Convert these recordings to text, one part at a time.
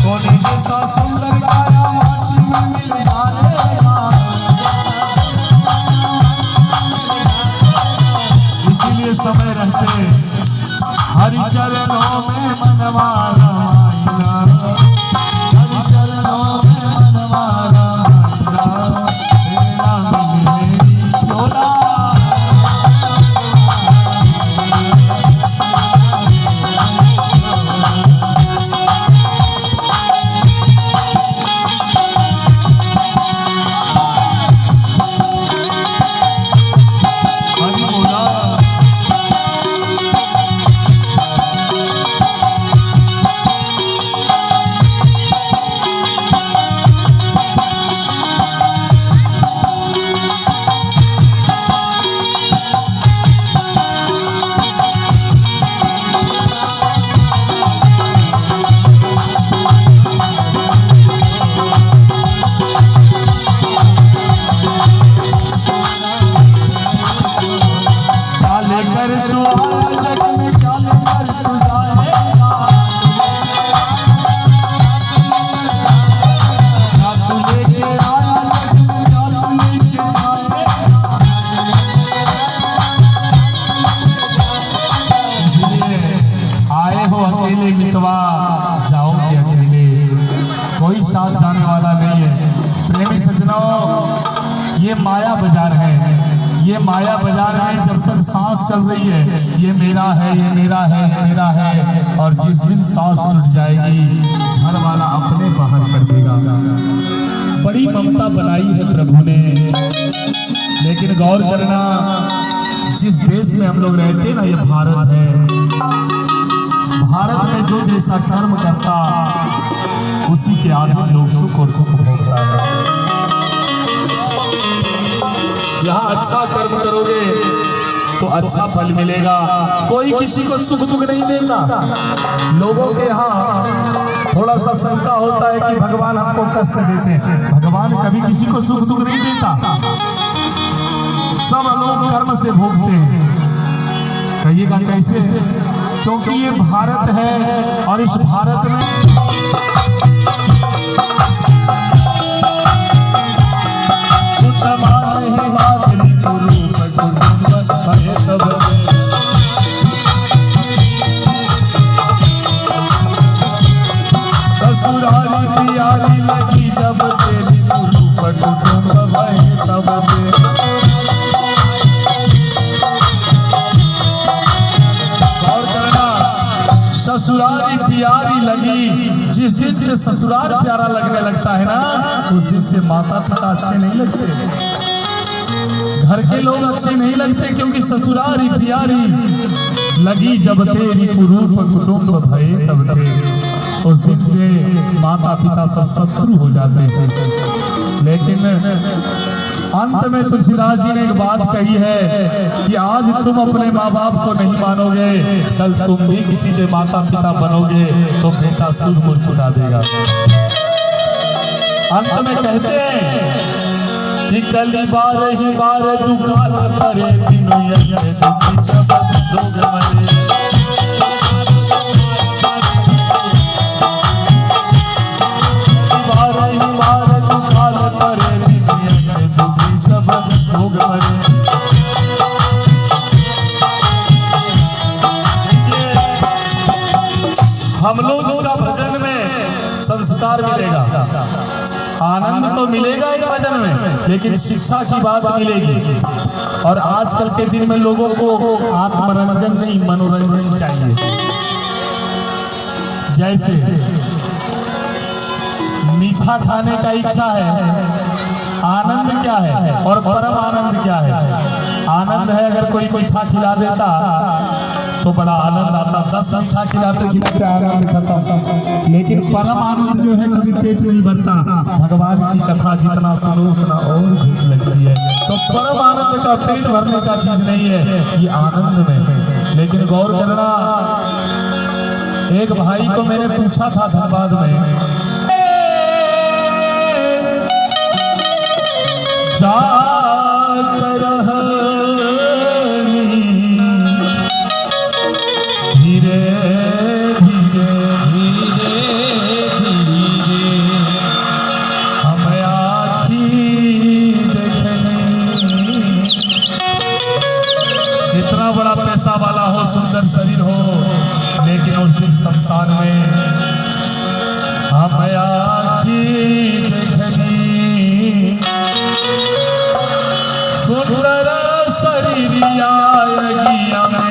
सोने जैसा सुंदर काया माटी में मिल जाएगा। इसीलिए समय रहते हरि चरणों में मनवा रमाइना, हरि चरणों में मनवा रमाइना, तेरा मिले मेरी चोला। जाओगे अकेले, कोई साथ जाने वाला नहीं है। प्रेमी सज्जनों, ये माया बाजार है। ये माया बाजार में जब तक सांस चल रही है, ये मेरा है, ये मेरा है, ये मेरा है, और जिस दिन सांस टूट जाएगी, घर वाला अपने बाहर कर देगा। बड़ी ममता बनाई है प्रभु ने, लेकिन गौर करना, जिस देश में हम लोग रहते हैं ना, ये भारत है। भारत में जो जैसा कर्म करता, उसी के आगे लोग सुख और दुख भोगता है। यहाँ अच्छा कर्म करोगे तो अच्छा फल मिलेगा। कोई किसी को सुख दुख नहीं देता। लोगों के यहाँ थोड़ा सा शंका होता है कि भगवान हमको कष्ट देते हैं। भगवान कभी किसी को सुख दुख नहीं देता। सब लोग कर्म से भोगते हैं। कहिएगा कैसे? क्योंकि ये भारत है, और इस भारत में ससुराली प्यारी लगी जब तेरी कुटुंब भये तब ससुराली प्यारी लगी। जिस दिन से ससुराल प्यारा लगने लगता है ना, उस दिन से माता पिता अच्छे नहीं लगते, घर के लोग अच्छे नहीं लगते, क्योंकि ससुराली प्यारी लगी जब तेरी कुटुंब भये तब तेरी। उस दिन से माता पिता सब शत्रु हो जाते हैं। लेकिन अंत में तुलसीदास जी ने एक बात कही है कि आज तुम अपने माँ बाप को नहीं मानोगे, कल तुम भी किसी के माता पिता बनोगे तो बेटा सूझ मुझ छुटा देगा। अंत में कहते हैं कि कल बार ही बार दुकान करे बिनु यज्ञ दुखी सब लोग मरे। हम लोगों का भजन में संस्कार मिलेगा, आनंद तो मिलेगा इस भजन में, लेकिन शिक्षा की बात मिलेगी। और आजकल के दिन में लोगों को आत्मरंजन नहीं, मनोरंजन चाहिए। जैसे मीठा खाने का इच्छा है, आनंद क्या है और परम आनंद क्या है? आनंद है अगर कोई मीठा खिला देता तो बड़ा आनंद आता, 10 मीठा खिलाते खिलाते आनंद खत्म। लेकिन परम आनंद जो है, कभी पेट नहीं भरता। भगवान की कथा जितना सुनो उतना और भूख लगती है। तो परम आनंद का पेट भरने का चीज नहीं है ये आनंद में। लेकिन गौर करना, एक भाई को मैंने पूछा था धनबाद में, धीरे धीरे धीरे धीरे सुंदर शरीर हो, लेकिन उस दिन शमशान में हम आखी देखनी सुंदर शरीरिया गिया में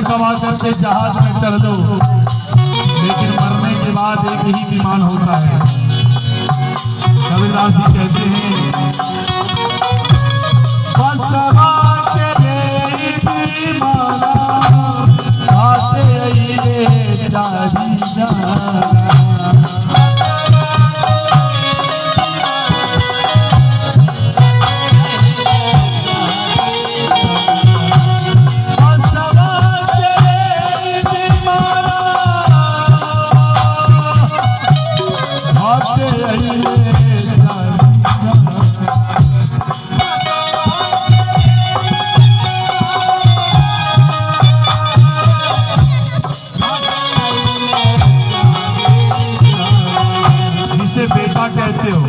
कमा करके जहाज में चढ़ लो, लेकिन मरने के बाद एक ही विमान होता है। कबीरदास जी कहते हैं बसवा के विमाना आते ये चारी जाना कहते हो,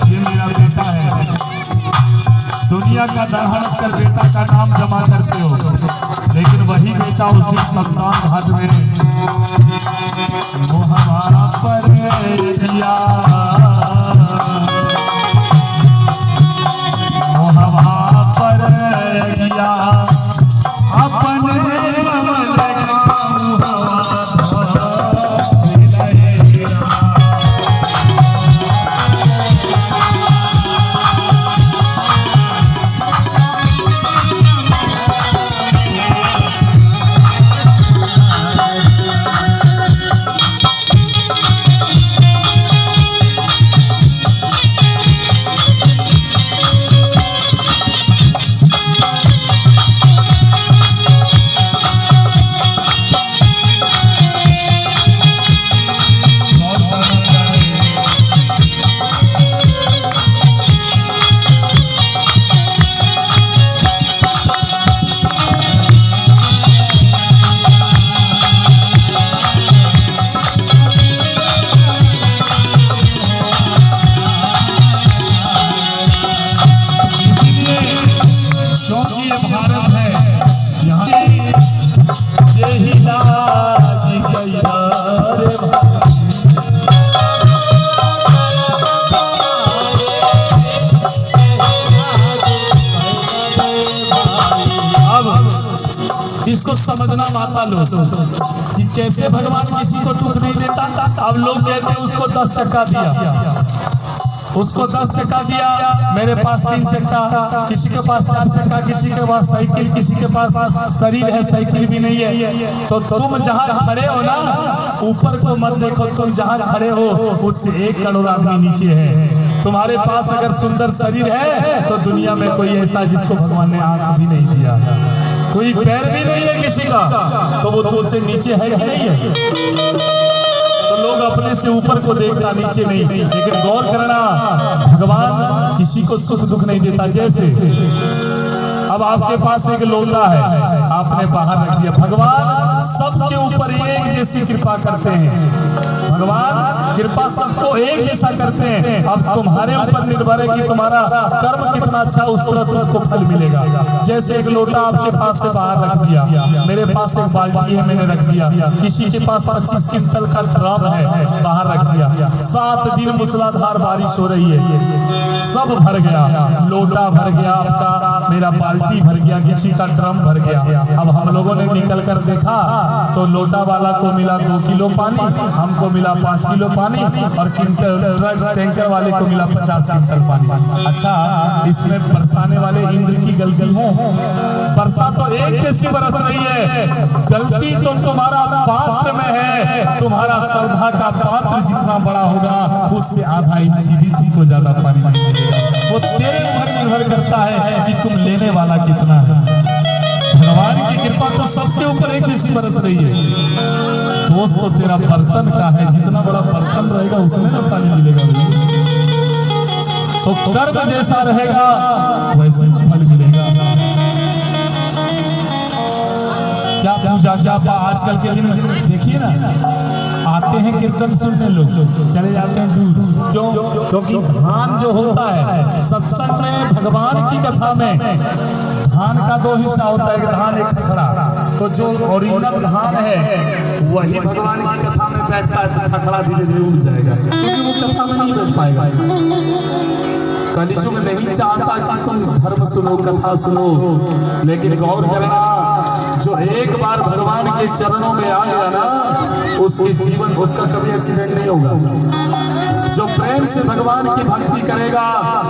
ये मेरा बेटा है। दुनिया का दरहल कर बेटा का नाम जमा करते हो, लेकिन वही बेटा उस दिन शमशान घाट में वो हमारा पर दिया, वो हमारा पर दिया अपने इसको समझना माता लोग कि कैसे भगवान किसी को दुख नहीं देता। अब लोग कहते हैं उसको 10 चक्का दिया, उसको 10 चक्का दिया, मेरे पास 3 चक्का, किसी के पास 4 चक्का, किसी के पास साइकिल, किसी के पास शरीर है साइकिल भी नहीं है। तो तुम जहाँ खड़े हो ना, ऊपर को मत देखो, तुम जहाँ खड़े हो उससे 1 करोड़ आदमी नीचे है। तुम्हारे पास अगर सुंदर शरीर है तो दुनिया में कोई ऐसा जिसको भगवान ने आंख भी नहीं दिया, कोई पैर भी नहीं है किसी का, तो वो तुमसे नीचे है कि नहीं है? तो लोग अपने से ऊपर को देखता, नीचे नहीं। लेकिन गौर करना, भगवान किसी को सुख दुख नहीं देता। जैसे अब आपके पास एक लोटा है, आपने बाहर रख दिया। भगवान सबके ऊपर एक जैसी कृपा करते हैं, भगवान कृपा सबको एक जैसा करते हैं। अब तुम्हारे ऊपर निर्भर है कि तुम्हारा कर्म कितना अच्छा, उस तरह तुमको फल मिलेगा। जैसे एक लोटा आपके पास से बाहर रख दिया, मेरे पास एक बाल्टी है, मैंने रख दिया। किसी के पास 25 क्विंटल का ड्रम है, बाहर रख दिया। 7 दिन मूसलाधार बारिश हो रही है, सब भर गया, लोटा भर गया आपका, मेरा बाल्टी बाल्टी भर गया, किसी का ड्रम भर गया। अब हम लोगों ने निकल कर देखा तो लोटा वाला को मिला 2 किलो पानी, हमको मिला 5 किलो पानी, और टैंकर वाले को मिला 50 क्विंटल पानी। अच्छा, इसमें बरसाने वाले इंद्र की गलती है? वर्षा तो एक जैसी बरस रही है, गलती तो तुम्हारा पात्र में है। तुम्हारा श्रद्धा का पात्र जितना बड़ा होगा उससे आधा इंच भी तुमको ज्यादा पानी नहीं मिलेगा। वो तेरे ऊपर निर्भर करता है कि तुम लेने वाला कितना है। भगवान की कृपा तो सबके ऊपर एक जैसी बरस रही है। दोस्त तो तेरा बर्तन का है, जितना बड़ा बर्तन रहेगा उतने ना पानी मिलेगा। तो कर्म जैसा रहेगा वैसे फल मिलेगा। क्या पूजा क्या आजकल के दिन देखिए ना, आते हैं कीर्तन सुनने लोग, चले जाते हैं दूर। क्यों? क्योंकि धान जो होता है सत्संग में, भगवान की कथा में, धान का 2 हिस्सा होता है, एक धान एक खखड़ा। तो जो ओरिजिनल धान है वही भगवान की कथा में बैठता है, तो खखड़ा धीरे धीरे उड़ जाएगा, क्योंकि वो कथा में नहीं बैठ पाएगा। कलिजुग नहीं चाहता कि तुम धर्म सुनो, कथा सुनो, लेकिन गौर करना, जो एक बार भगवान के चरणों में आ गया ना, उसके जीवन, उसका कभी एक्सीडेंट नहीं होगा। जो प्रेम से भगवान की भक्ति करेगा,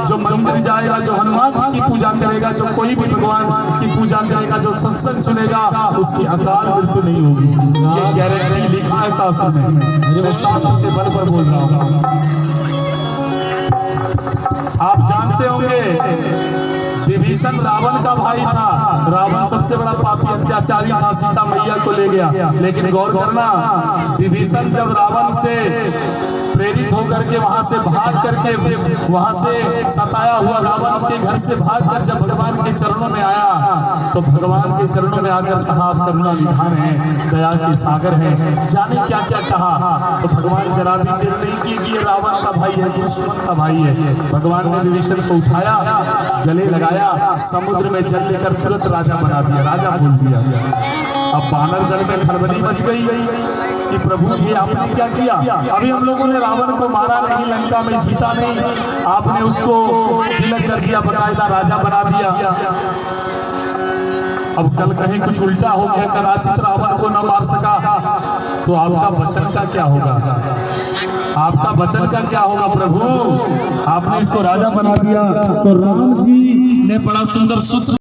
जो मंदिर जाएगा, जो हनुमान की पूजा करेगा, जो कोई भी भगवान की पूजा करेगा, जो सत्संग सुनेगा, उसकी अकाल मृत्यु नहीं होगी। ये गारंटी लिखा है शास्त्र में, मैं शास्त्र के बल पर बोल रहा हूँ। आप जानते होंगे विभीषण रावण का भाई था। रावण सबसे बड़ा पापी अत्याचारी था, सीता मैया को ले गया। लेकिन गौर करना, विभीषण जब रावण से प्रेरित होकर के वहां से भाग करके, वहां से सताया हुआ रावण के घर से भागकर जब भगवान के चरणों में आया, तो भगवान के चरणों में आकर कहा, आप करुणा निधान है, दया के सागर है, जाने क्या क्या कहा। तो भगवान जरा भी देर नहीं की कि ये रावण का भाई है, दुश्मन का भाई है। भगवान ने विभीषण को उठाया, गले लगाया, समुद्र में जल लेकर तुरंत राजा बना दिया, राजा बोल दिया। अब बानर दल में खलबली मच गई कि प्रभु ये आपने क्या किया? अभी हम लोगों ने रावण को मारा नहीं, लंका में जीता नहीं, आपने उसको तिलक कर दिया, बकायदा राजा बना दिया। अब कल कहीं कुछ उल्टा हो गया, कदाचित रावण को न मार सका, तो आपका वचन का क्या होगा? आपका वचन का क्या होगा? प्रभु आपने इसको राजा बना दिया। तो राम जी ने बड़ा सुंदर सूत्र